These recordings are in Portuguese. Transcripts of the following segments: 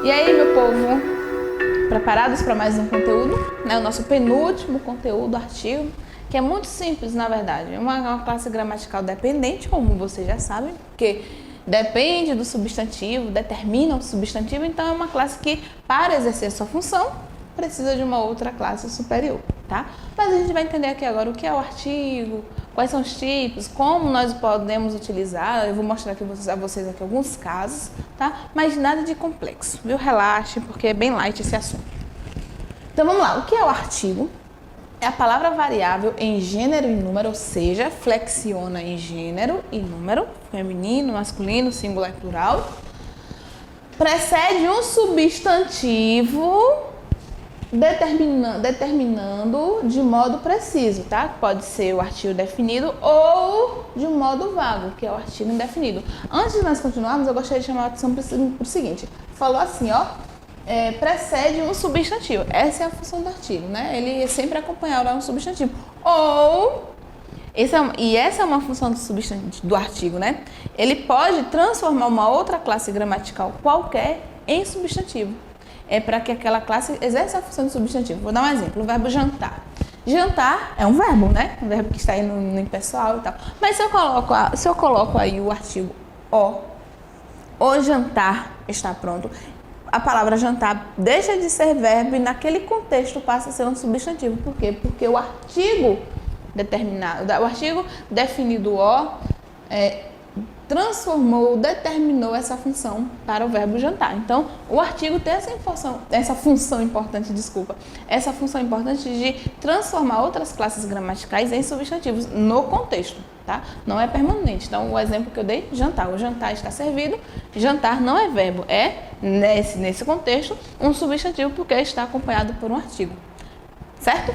E aí, meu povo, preparados para mais um conteúdo? O nosso penúltimo conteúdo, artigo, que é muito simples, na verdade. É uma classe gramatical dependente, como vocês já sabem, porque depende do substantivo, determina o substantivo, então é uma classe que, para exercer sua função, precisa de uma outra classe superior, tá? Mas a gente vai entender aqui agora o que é o artigo, quais são os tipos, como nós podemos utilizar. Eu vou mostrar aqui a vocês aqui alguns casos, tá? Mas nada de complexo, viu? Relaxe, porque é bem light esse assunto. Então vamos lá, o que é o artigo? É a palavra variável em gênero e número, ou seja, flexiona em gênero e número, feminino, masculino, singular e plural. Precede um substantivo determinando de modo preciso, tá? Pode ser o artigo definido ou de modo vago, que é o artigo indefinido. Antes de nós continuarmos, eu gostaria de chamar a atenção para o seguinte. Falou assim, ó, precede um substantivo. Essa é a função do artigo, né? Ele sempre acompanhará um substantivo. Ou, essa é uma função do artigo, né? Ele pode transformar uma outra classe gramatical qualquer em substantivo. É para que aquela classe exerça a função de substantivo. Vou dar um exemplo, o verbo jantar. Jantar é um verbo, né? Um verbo que está aí no impessoal e tal. Mas se eu coloco aí o artigo o jantar está pronto, a palavra jantar deixa de ser verbo e naquele contexto passa a ser um substantivo. Por quê? Porque o artigo definido determinou essa função para o verbo jantar. Então, o artigo tem essa função importante de transformar outras classes gramaticais em substantivos no contexto, tá? Não é permanente. Então, o exemplo que eu dei, jantar. O jantar está servido, jantar não é verbo, é, nesse contexto, um substantivo porque está acompanhado por um artigo, certo?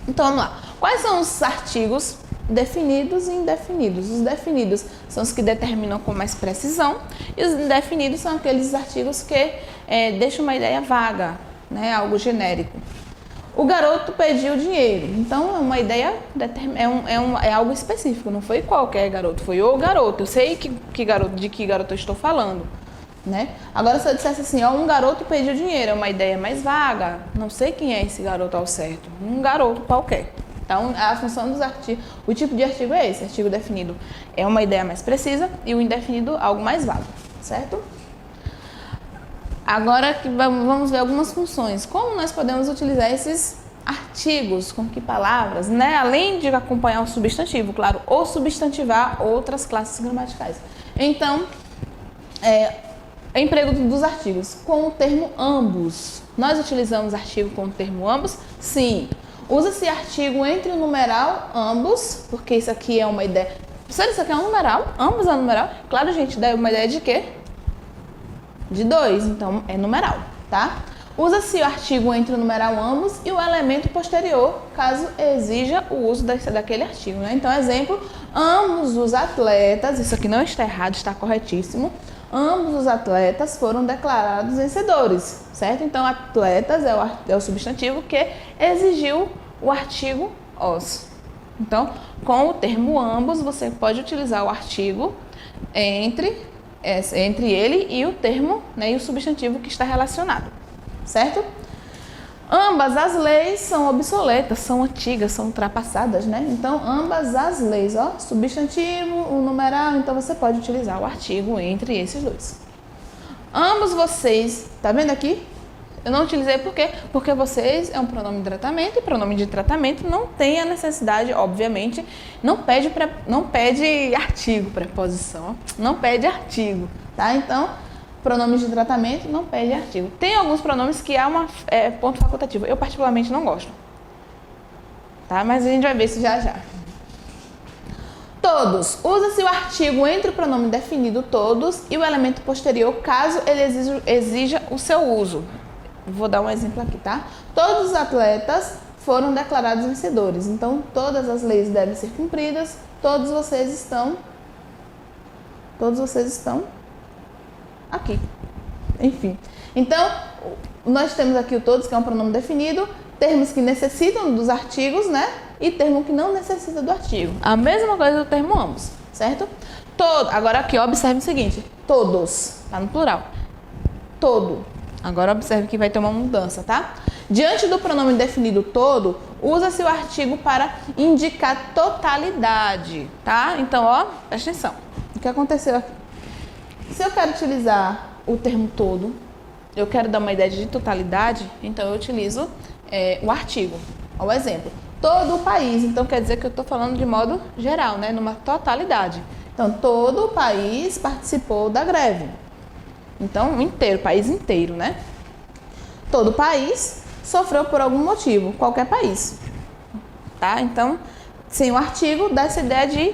Então, vamos lá. Quais são os artigos definidos e indefinidos? Os definidos são os que determinam com mais precisão e os indefinidos são aqueles artigos que deixam uma ideia vaga, né? Algo genérico. O garoto pediu dinheiro, então é uma ideia, é algo específico, não foi qualquer garoto, foi o garoto. Eu sei de que garoto eu estou falando, né? Agora, se eu dissesse assim, um garoto pediu dinheiro, é uma ideia mais vaga, não sei quem é esse garoto ao certo, um garoto qualquer. Então, a função dos artigos, o tipo de artigo é esse, artigo definido é uma ideia mais precisa e o indefinido algo mais vago, certo? Agora que vamos ver algumas funções. Como nós podemos utilizar esses artigos, com que palavras, né? Além de acompanhar o substantivo, claro, ou substantivar outras classes gramaticais. Então, emprego dos artigos com o termo ambos. Nós utilizamos artigo com o termo ambos? Sim. Usa-se artigo entre o numeral ambos, porque isso aqui é uma ideia. Professor, isso aqui é um numeral? Ambos é um numeral? Claro, gente, dá uma ideia de quê? De 2, então é numeral, tá? Usa-se o artigo entre o numeral ambos e o elemento posterior, caso exija o uso daquele artigo, né? Então, exemplo, ambos os atletas, isso aqui não está errado, está corretíssimo. Ambos os atletas foram declarados vencedores, certo? Então, atletas é o substantivo que exigiu o artigo os. Então, com o termo ambos, você pode utilizar o artigo entre ele e o termo, né, e o substantivo que está relacionado, certo? Ambas as leis são obsoletas, são antigas, são ultrapassadas, né? Então, ambas as leis, substantivo, o numeral, então você pode utilizar o artigo entre esses dois. Ambos vocês, tá vendo aqui? Eu não utilizei por quê? Porque vocês é um pronome de tratamento e pronome de tratamento não tem a necessidade, obviamente, não pede artigo, preposição, não pede artigo, tá? Então, pronomes de tratamento não pede artigo. Tem alguns pronomes que há ponto facultativo. Eu particularmente não gosto. Tá? Mas a gente vai ver isso já já. Todos. Usa-se o artigo entre o pronome definido todos e o elemento posterior, caso ele exija o seu uso. Vou dar um exemplo aqui, tá? Todos os atletas foram declarados vencedores. Então, todas as leis devem ser cumpridas. Todos vocês estão aqui. Enfim. Então, nós temos aqui o todos, que é um pronome definido, termos que necessitam dos artigos, né? E termo que não necessita do artigo. A mesma coisa do termo ambos, certo? Agora aqui, observe o seguinte. Todos, tá no plural. Todo. Agora observe que vai ter uma mudança, tá? Diante do pronome definido todo, usa-se o artigo para indicar totalidade, tá? Então, ó, presta atenção. O que aconteceu aqui? Se eu quero utilizar o termo todo, eu quero dar uma ideia de totalidade, então eu utilizo o artigo. Ó, o exemplo. Todo o país, então quer dizer que eu estou falando de modo geral, né? Numa totalidade. Então, todo o país participou da greve. Então, inteiro, país inteiro, né? Todo o país sofreu por algum motivo, qualquer país. Tá? Então, sem o artigo, dá essa ideia de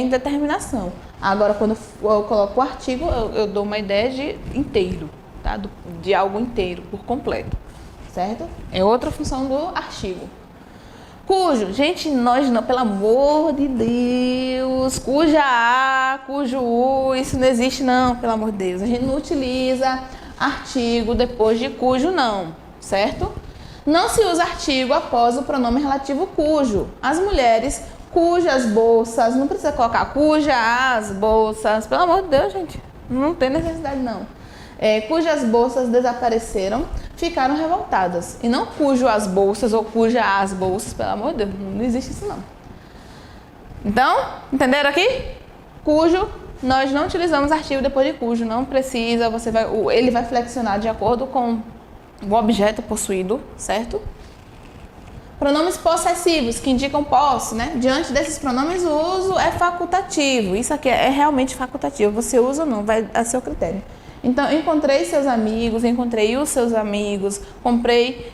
indeterminação. Agora, quando eu coloco o artigo, eu dou uma ideia de inteiro, tá? De algo inteiro, por completo. Certo? É outra função do artigo. Cujo, gente, nós não, pelo amor de Deus, cuja A, cujo U, isso não existe não, pelo amor de Deus. A gente não utiliza artigo depois de cujo não, certo? Não se usa artigo após o pronome relativo cujo. As mulheres, cujas bolsas, não precisa colocar cuja as bolsas, pelo amor de Deus, gente, não tem necessidade não. Cujas bolsas desapareceram, ficaram revoltadas. E não cujo as bolsas ou cuja as bolsas, pelo amor de Deus, não existe isso não. Então, entenderam aqui? Cujo, nós não utilizamos artigo depois de cujo, não precisa, ele vai flexionar de acordo com o objeto possuído, certo? Pronomes possessivos, que indicam posse, né? Diante desses pronomes, o uso é facultativo. Isso aqui é realmente facultativo, você usa ou não, vai a seu critério. Então, encontrei seus amigos, encontrei os seus amigos, comprei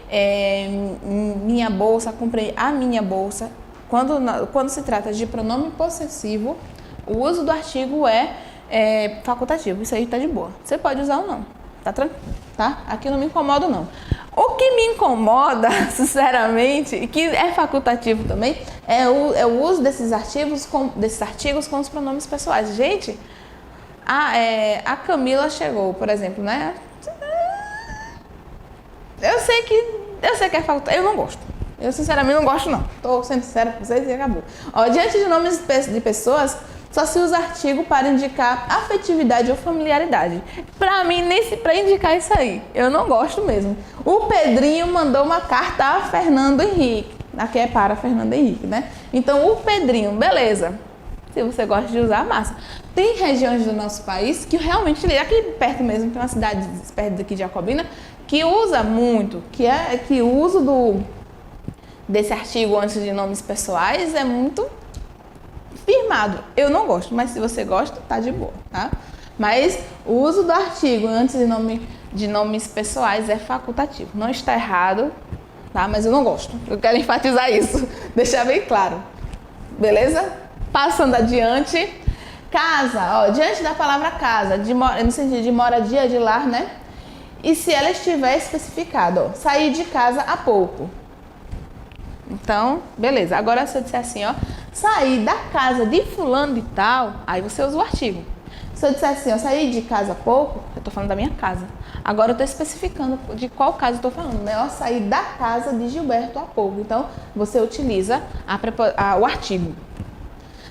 minha bolsa, comprei a minha bolsa. Quando se trata de pronome possessivo, o uso do artigo é facultativo. Isso aí tá de boa. Você pode usar ou não, tá tranquilo, tá? Aqui não me incomoda não. O que me incomoda, sinceramente, e que é facultativo também, é o uso desses artigos com os pronomes pessoais. Gente, a Camila chegou, por exemplo, né? Eu sei que é facultativo, eu não gosto. Eu, sinceramente, não gosto, não. Tô sendo sincera com vocês e acabou. Ó, diante de nomes de pessoas, só se usa artigo para indicar afetividade ou familiaridade. Pra mim, pra indicar isso aí, eu não gosto mesmo. O Pedrinho mandou uma carta a Fernando Henrique. Aqui é para Fernando Henrique, né? Então, o Pedrinho, beleza. Se você gosta de usar, massa. Tem regiões do nosso país que realmente, aqui perto mesmo, tem uma cidade perto daqui de Jacobina, que usa muito, que o uso desse artigo antes de nomes pessoais é muito firmado. Eu não gosto, mas se você gosta, tá de boa, tá? Mas o uso do artigo antes de nomes pessoais é facultativo. Não está errado, tá? Mas eu não gosto. Eu quero enfatizar isso, deixar bem claro. Beleza? Passando adiante. Casa, ó, diante da palavra casa, no sentido de moradia, de lar, né? E se ela estiver especificada, ó, sair de casa há pouco. Então, beleza. Agora, se eu disser assim, ó, sair da casa de fulano de tal, aí você usa o artigo. Se eu disser assim, ó, sair de casa há pouco, eu tô falando da minha casa. Agora eu tô especificando de qual casa eu tô falando, né? Ó, sair da casa de Gilberto há pouco. Então, você utiliza o artigo.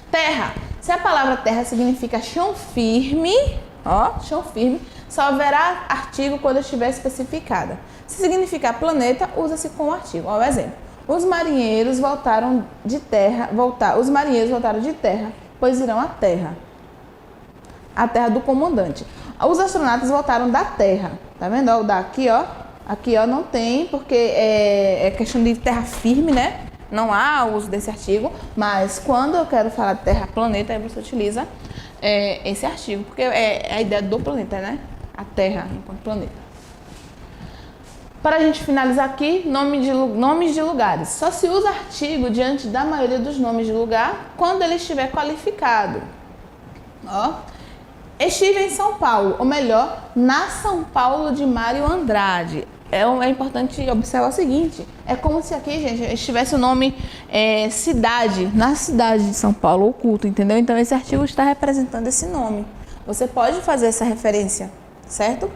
Terra. Se a palavra terra significa chão firme, ó, chão firme, só haverá artigo quando estiver especificada. Se significar planeta, usa-se com o artigo. Ó, o exemplo. Os marinheiros voltaram de terra, pois irão à terra. A terra do comandante. Os astronautas voltaram da terra. Tá vendo? Ó, o daqui, ó. Aqui, ó, não tem, porque é questão de terra firme, né? Não há uso desse artigo, mas quando eu quero falar de terra, planeta, aí você utiliza esse artigo, porque é a ideia do planeta, né? A terra enquanto planeta. Para a gente finalizar aqui, nomes de lugares. Só se usa artigo diante da maioria dos nomes de lugar quando ele estiver qualificado. Ó, estive em São Paulo, ou melhor, na São Paulo de Mário Andrade. É importante observar o seguinte, é como se aqui, gente, estivesse o nome cidade, na cidade de São Paulo, oculto, entendeu? Então, esse artigo está representando esse nome. Você pode fazer essa referência, certo?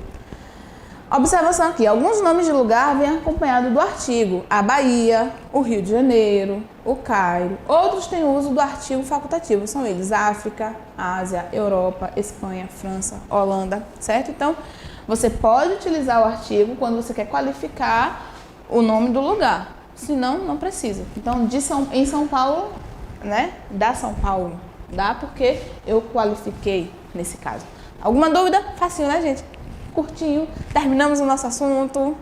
Observação aqui, alguns nomes de lugar vêm acompanhados do artigo. A Bahia, o Rio de Janeiro, o Cairo. Outros têm uso do artigo facultativo, são eles África, Ásia, Europa, Espanha, França, Holanda, certo? Então, Você pode utilizar o artigo quando você quer qualificar o nome do lugar. Senão, não precisa. Então, em São Paulo, né? Da São Paulo. Dá porque eu qualifiquei nesse caso. Alguma dúvida? Facinho, né, gente? Curtinho. Terminamos o nosso assunto.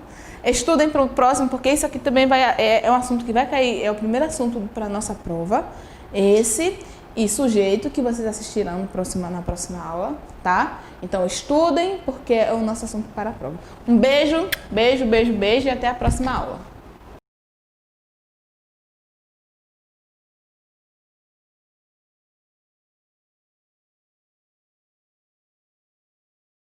Estudem para o próximo, porque isso aqui também é um assunto que vai cair. É o primeiro assunto para a nossa prova. Esse e sujeito que vocês assistirão na próxima aula, tá? Então, estudem, porque é o nosso assunto para a prova. Um beijo, beijo, beijo, beijo e até a próxima aula.